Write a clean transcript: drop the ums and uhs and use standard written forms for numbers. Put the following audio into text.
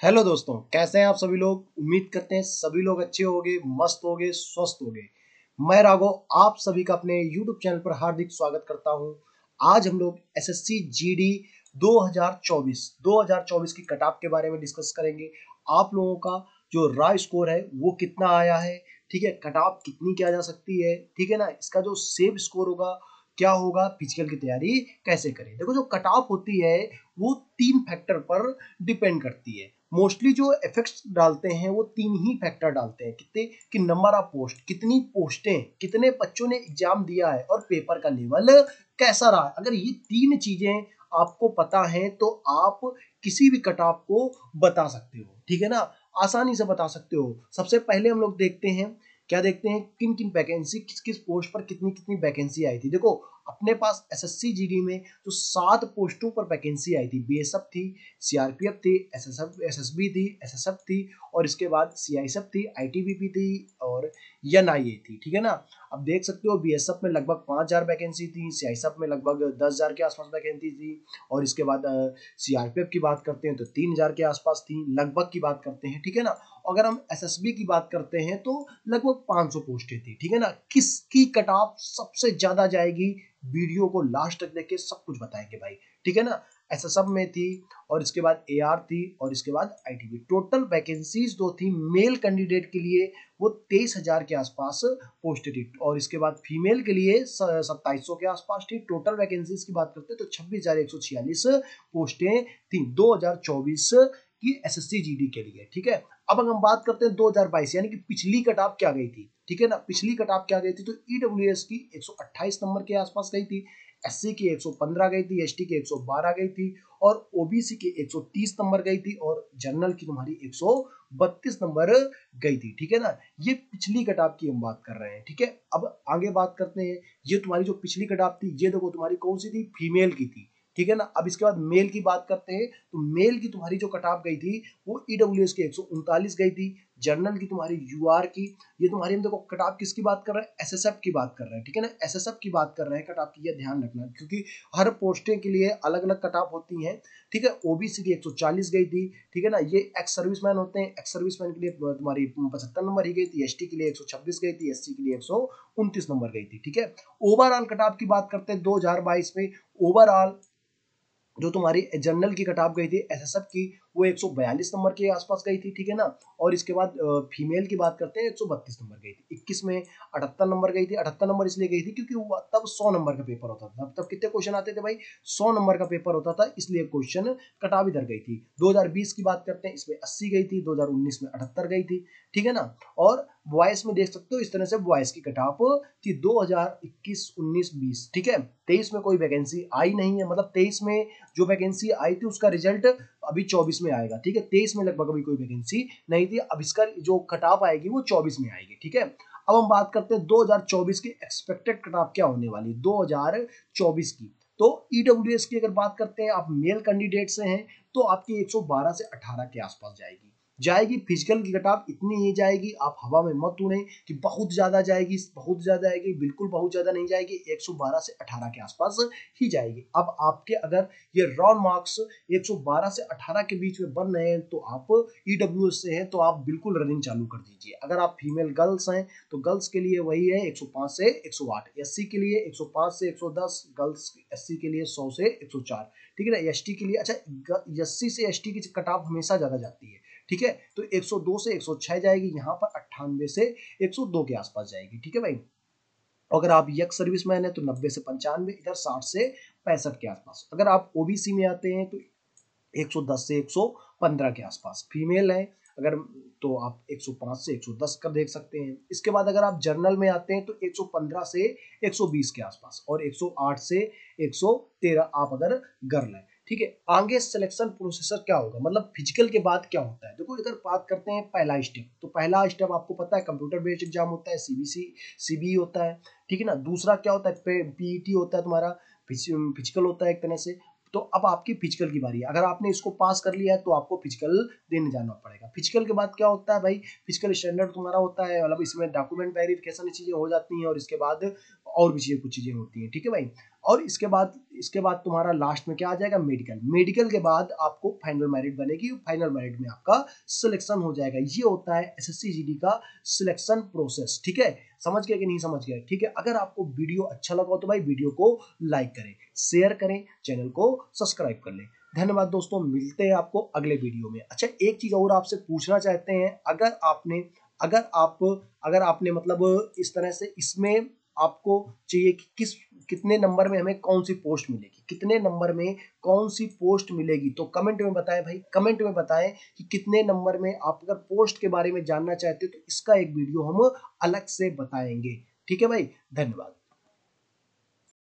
Hello दोस्तों, कैसे हैं आप सभी लोग। उम्मीद करते हैं सभी लोग अच्छे होंगे, मस्त होंगे, स्वस्थ होंगे। मैं राघव आप सभी का अपने YouTube चैनल पर हार्दिक स्वागत करता हूं। आज हम लोग एसएससी जीडी 2024 की कट ऑफ के बारे में डिस्कस करेंगे। आप लोगों का जो रॉ स्कोर है वो कितना आया है, ठीक है, कट ऑफ कितनी किया जा सकती है, ठीक है ना, इसका जो सेव स्कोर होगा क्या होगा, फिजिकल की तैयारी कैसे करें। देखो, जो कट ऑफ होती है वो 3 फैक्टर पर डिपेंड करती है। मोस्टली जो इफेक्ट्स डालते हैं वो 3 ही फैक्टर डालते हैं, कितने कि नंबर ऑफ पोस्ट, कितनी पोस्टें, कितने बच्चों ने एग्जाम दिया है और पेपर का लेवल कैसा रहा है। अगर ये 3 चीजें आपको पता है तो आप किसी भी कट ऑफ को बता सकते हो, ठीक है ना, आसानी से बता सकते हो। सबसे पहले हम लोग देखते हैं, क्या देखते हैं, किन किन वैकेंसी, किस किस पोस्ट पर कितनी कितनी वैकेंसी आई थी। देखो, अपने पास एसएससी जीडी में जो 7 पोस्टों पर वैकेंसी आई थी, बीएसएफ थी, सीआरपीएफ थी, एसएसबी थी, एसएसएफ थी, और इसके बाद सीआईएसएफ थी, आईटीबीपी थी और एनआईए थी, ठीक है ना। अब देख सकते हो बीएसएफ में लगभग 5,000 वैकेंसी थी, सीआईएसएफ में लगभग 10,000 के आसपास वैकेंसी थी, और इसके बाद सीआरपीएफ की बात करते हैं तो 3,000 के आसपास थी, लगभग की बात करते हैं, ठीक है ना। अगर हम एसएसबी की बात करते हैं तो लगभग 500 पोस्टें थी, ठीक है ना। किसकी कट ऑफ सबसे ज्यादा जाएगी, वीडियो को लास्ट तक देख के सब कुछ बताएंगे भाई, ठीक है ना। एसएसएफ में थी, और इसके बाद एआर थी, और इसके बाद आईटीबी। टोटल वैकेंसीज दो थी मेल कैंडिडेट के लिए, वो 23,000 के आसपास पोस्ट थी, और इसके बाद फीमेल के लिए 2700 के आसपास थी। टोटल वैकेंसीज की बात करते हैं तो 26,146 पोस्टें थी 2024 की एसएससी जीडी के लिए, ठीक है। अब अगर हम बात करते हैं 2022 यानी कि पिछली कट ऑफ क्या गई थी, ठीक है ना, पिछली कट ऑफ क्या गई थी, तो ईडब्ल्यूएस की 128 नंबर के आसपास गई थी, एससी की 115 गई थी, एसटी की 112 गई थी, और ओबीसी की 130 नंबर गई थी, और जनरल की तुम्हारी 132 नंबर गई थी, ठीक है ना। ये पिछली कट ऑफ की हम बात कर रहे हैं, ठीक है। अब आगे बात करते हैं, ये तुम्हारी जो पिछली कट ऑफ थी ये देखो तुम्हारी कौन सी थी, फीमेल की थी, ठीक है ना। अब इसके बाद मेल की बात करते हैं, तो मेल की तुम्हारी जो कट ऑफ गई थी वो ईडब्ल्यूएस की 139 गई थी, जनरल की तुम्हारी यूआर की, ये तुम्हारी, हम देखो कट ऑफ किसकी बात कर रहे हैं, एसएसएफ की बात कर रहे हैं, ठीक है ना, एसएसएफ की बात कर रहे हैं कट ऑफ की, ये ध्यान रखना, क्योंकि हर पोस्टें के लिए अलग अलग कट ऑफ होती हैं, ठीक है। ओबीसी की 140 गई थी, ठीक है ना, ये एक्स सर्विसमैन होते हैं, एक्स सर्विसमैन के लिए तुम्हारी 75 नंबर ही गई थी, एसटी के लिए 126 गई थी, एससी के लिए 129 नंबर गई थी, ठीक है। ओवरऑल कट ऑफ की बात करते हैं 2022 में, ओवरऑल जो तुम्हारी जनरल की कट ऑफ गई थी एसएसएफ की, वो 142 नंबर के आसपास गई थी, ठीक है ना। और इसके बाद फीमेल की बात करते हैं 132 नंबर गई थी। 21 में 78 नंबर गई थी। 78 नंबर इसलिए गई थी क्योंकि वो तब 100 नंबर का पेपर होता था, तब कितने क्वेश्चन आते थे भाई, 100 नंबर का पेपर होता था, इसलिए क्वेश्चन कट ऑफ इधर गई थी। 2020 की बात करते हैं, इसमें 80 गई थी, 2019 में 78 गई थी, ठीक है ना। और वॉइस में देख सकते हो इस तरह से वॉइस की कट ऑफ थी 2021, 19, 20, ठीक है। 23 में कोई वैकेंसी आई नहीं है, मतलब 23 में जो वैकेंसी आई थी उसका रिजल्ट अभी 24 में आएगा, ठीक है। 23 में लगभग अभी कोई वैकेंसी नहीं थी, अब इसका जो कट ऑफ आएगी वो 24 में आएगी, ठीक है। अब हम बात करते हैं 2024 की एक्सपेक्टेड कट ऑफ क्या होने वाली 2024 की। तो ईडब्ल्यूएस की अगर बात करते हैं, आप मेल कैंडिडेट से हैं तो आपकी 112 से 18 के आसपास जाएगी। फिजिकल की कट ऑफ इतनी ही जाएगी, आप हवा में मत उड़े कि बहुत ज्यादा जाएगी, बहुत ज्यादा जाएगी, बिल्कुल बहुत ज्यादा नहीं जाएगी, 112 से 18 के आसपास ही जाएगी। अब आपके अगर ये रॉ मार्क्स 112 से 18 के बीच में बन रहे हैं तो आप ईडब्ल्यूएस से हैं तो आप बिल्कुल रनिंग चालू कर दीजिए। अगर आप फीमेल गर्ल्स हैं तो गर्ल्स के लिए वही है 105 से 108, एससी के लिए 105 से 110, गर्ल्स एससी के लिए 100 से 104, ठीक है ना। एसटी के लिए, अच्छा, एससी से एसटी की कट ऑफ हमेशा ज्यादा जाती है, ठीक है, तो 102 से 106 जाएगी, यहाँ पर 98 से 102 के आसपास जाएगी, ठीक है भाई। अगर आप यंग सर्विसमैन है तो 90 से 95, इधर 60 से 65 के आसपास। अगर आप ओबीसी में आते हैं तो 110 से 115 के आसपास। फीमेल है अगर तो आप 105 से 110 का देख सकते हैं। इसके बाद अगर आप जर्नल में आते हैं तो 115 से 120 के आसपास, और 108 से 113 आप अगर गर्ल है, ठीक है। आगे सिलेक्शन प्रोसेसर क्या होगा, मतलब फिजिकल के बाद क्या होता है। देखो इधर बात करते हैं पहला स्टेप, तो पहला स्टेप आपको पता है कंप्यूटर बेस्ड एग्जाम होता है, सीबीसी सीबी होता है, ठीक है ना। दूसरा क्या होता है, पीईटी होता है तुम्हारा, फिजिकल होता है एक तरह से। तो अब आपकी फिजिकल की बारी है, अगर आपने इसको पास कर लिया है तो आपको फिजिकल देने जाना पड़ेगा। फिजिकल के बाद क्या होता है भाई, फिजिकल स्टैंडर्ड तुम्हारा होता है, मतलब इसमें डॉक्यूमेंट वेरिफिकेशन चीजें हो जाती हैं, और इसके बाद और भी चीजें कुछ चीजें होती हैं, ठीक है भाई। और इसके बाद तुम्हारा लास्ट में क्या आ जाएगा, मेडिकल। मेडिकल के बाद आपको फाइनल मेरिट बनेगी, फाइनल मेरिट में आपका सिलेक्शन हो जाएगा। ये होता है एसएससी जीडी का सिलेक्शन प्रोसेस, ठीक है। समझ गए कि नहीं समझ गए, ठीक है। अगर आपको वीडियो अच्छा लगा हो तो भाई वीडियो को लाइक करें, शेयर करें, चैनल को सब्सक्राइब कर लें। धन्यवाद दोस्तों, मिलते हैं आपको अगले वीडियो में। अच्छा, एक चीज और आपसे पूछना चाहते हैं, अगर आपने मतलब इस तरह से इसमें आपको चाहिए कि कितने नंबर में हमें कौन सी पोस्ट मिलेगी, कितने नंबर में कौन सी पोस्ट मिलेगी, तो कमेंट में बताएं भाई, कमेंट में बताएं कि कितने नंबर में। आप अगर पोस्ट के बारे में जानना चाहते हो तो इसका एक वीडियो हम अलग से बताएंगे, ठीक है भाई। धन्यवाद।